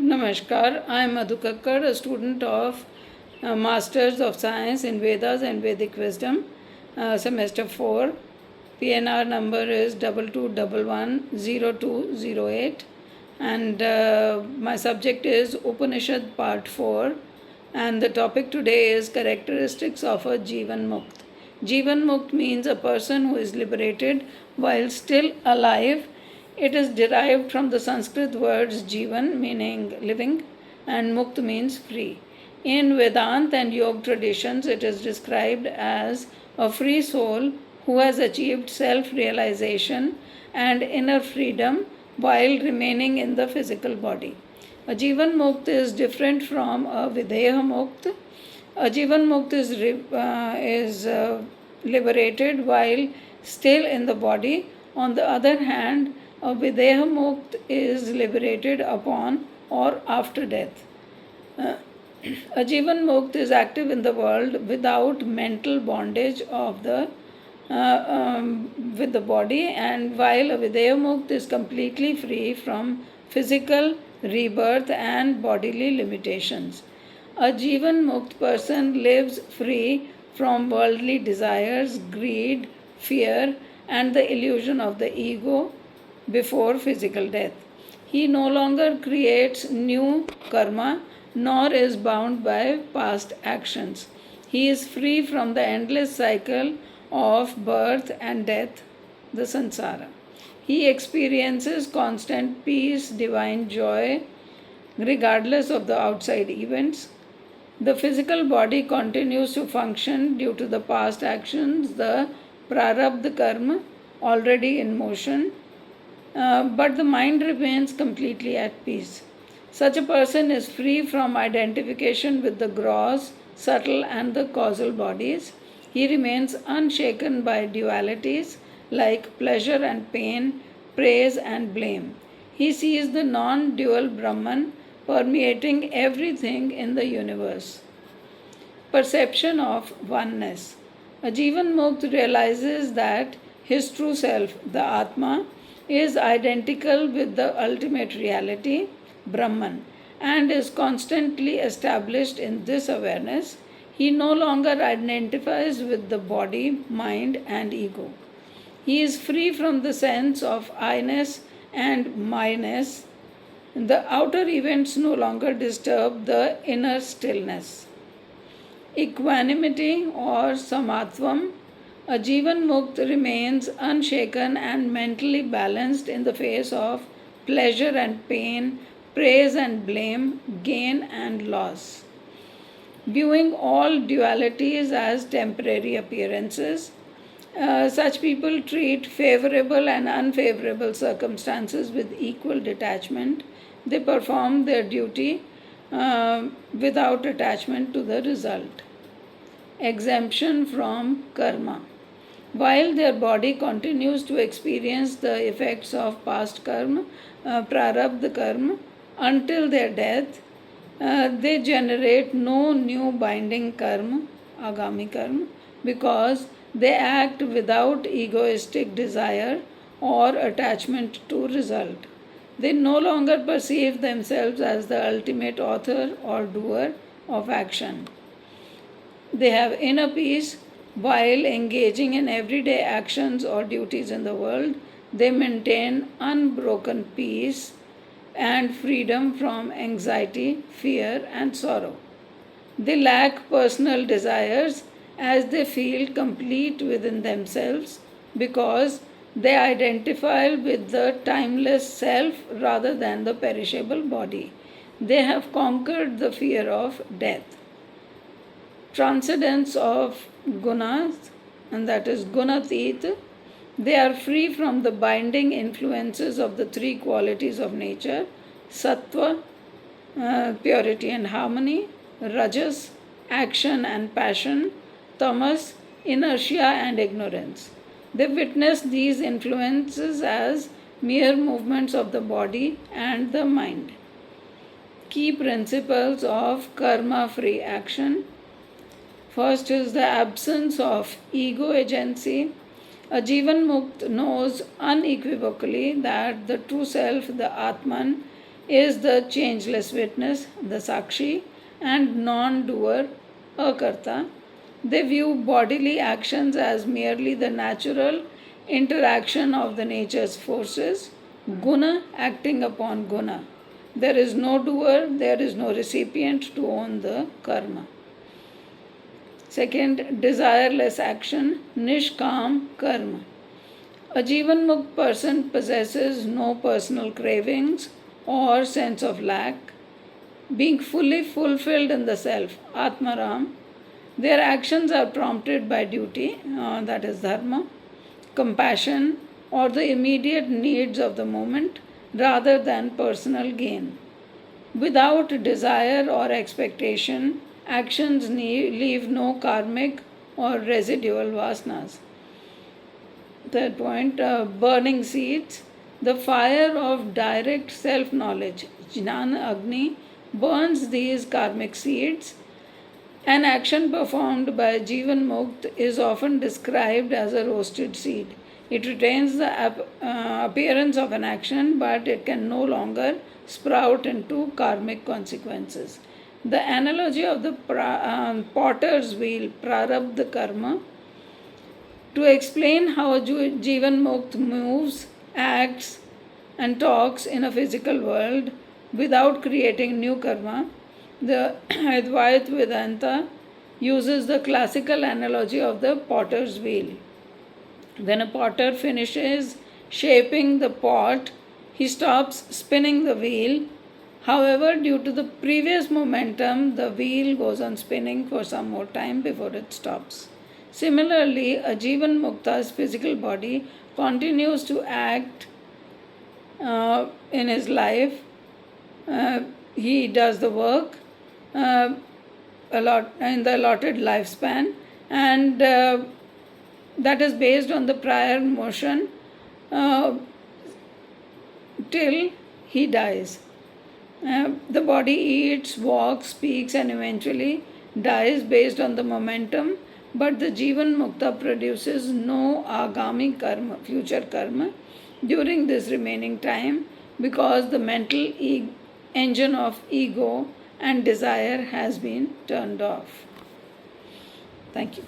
Namaskar, I am Madhu Kakar, a student of Masters of Science in Vedas and Vedic Wisdom, semester 4. PNR number is 22110208, and my subject is Upnishad part 4, and the topic today is characteristics of a Jivan Mukt. Jivan Mukt means a person who is liberated while still alive. It is derived from the Sanskrit words Jivan, meaning living, and Mukt means free. In Vedanta and Yoga traditions, it is described as a free soul who has achieved self realization and inner freedom while remaining in the physical body. A Jivan Mukt is different from a Videha Mukt. A Jivan Mukt is liberated while still in the body. On the other hand, a Videha Mukt is liberated upon or after death. A Jivan Mukt is active in the world without mental bondage of with the body, and while a Videha Mukt is completely free from physical rebirth and bodily limitations. A Jivan Mukt person lives free from worldly desires, greed, fear, and the illusion of the ego before physical death. He no longer creates new karma nor is bound by past actions. He is free from the endless cycle of birth and death, the samsara. He experiences constant peace, divine joy, regardless of the outside events. The physical body continues to function due to the past actions, the prarabdha karma already in motion, but the mind remains completely at peace. Such a person is free from identification with the gross, subtle, and the causal bodies. He remains unshaken by dualities like pleasure and pain, praise and blame. He sees the non dual Brahman permeating everything in the universe. Perception of oneness. A Jivan Mukt realizes that his true self, the Atma, is identical with the ultimate reality, Brahman, and is constantly established in this awareness. He no longer identifies with the body, mind, and ego. He is free from the sense of I-ness and myness. The outer events no longer disturb the inner stillness. Equanimity or samatvam. A Jivan Mukt remains unshaken and mentally balanced in the face of pleasure and pain, praise and blame, gain and loss. Viewing all dualities as temporary appearances, such people treat favorable and unfavorable circumstances with equal detachment. They perform their duty without attachment to the result. Exemption from karma. While their body continues to experience the effects of past karma, prarabdha karma, until their death, they generate no new binding karma, agami karma, because they act without egoistic desire or attachment to result. They no longer perceive themselves as the ultimate author or doer of action. They have inner peace while engaging in everyday actions or duties in the world. They maintain unbroken peace and freedom from anxiety, fear, and sorrow. They lack personal desires as they feel complete within themselves because they identify with the timeless self rather than the perishable body. They have conquered the fear of death. Transcendence of gunas, and that is gunatit. They are free from the binding influences of the three qualities of nature: sattva, purity and harmony; rajas, action and passion; tamas, inertia and ignorance. They witness these influences as mere movements of the body and the mind. Key principles of karma free action. First is the absence of ego agency. A Jivan Mukt knows unequivocally that the true self, the Atman, is the changeless witness, the Sakshi, and non doer, Akarta. They view bodily actions as merely the natural interaction of the nature's forces, guna acting upon guna. There is no doer, there is no recipient to own the karma. Second, desireless action, nishkam karma. A Jivan Mukt person possesses no personal cravings or sense of lack, being fully fulfilled in the self, Atmaram. Their actions are prompted by duty, that is dharma, compassion, or the immediate needs of the moment rather than personal gain. Without desire or expectation, actions leave no karmic or residual vasanas. Third point, burning seeds. The fire of direct self knowledge, Jnana Agni, burns these karmic seeds. An action performed by Jivan Mukt is often described as a roasted seed. It retains the appearance of an action, but it can no longer sprout into karmic consequences. The analogy of the potter's wheel, prarabdha karma, to explain how a Jivan Mukt moves, acts, and talks in a physical world without creating new karma, the Advaita Vedanta uses the classical analogy of the potter's wheel. When a potter finishes shaping the pot, he stops spinning the wheel. However, due to the previous momentum, the wheel goes on spinning for some more time before it stops. Similarly, a Jivan Mukta's physical body continues to act in his life. He does the work in the allotted lifespan, and that is based on the prior motion till he dies. The body eats, walks, speaks, and eventually dies based on the momentum, but the Jivan Mukta produces no agami karma, future karma, during this remaining time because the mental engine of ego and desire has been turned off. Thank you.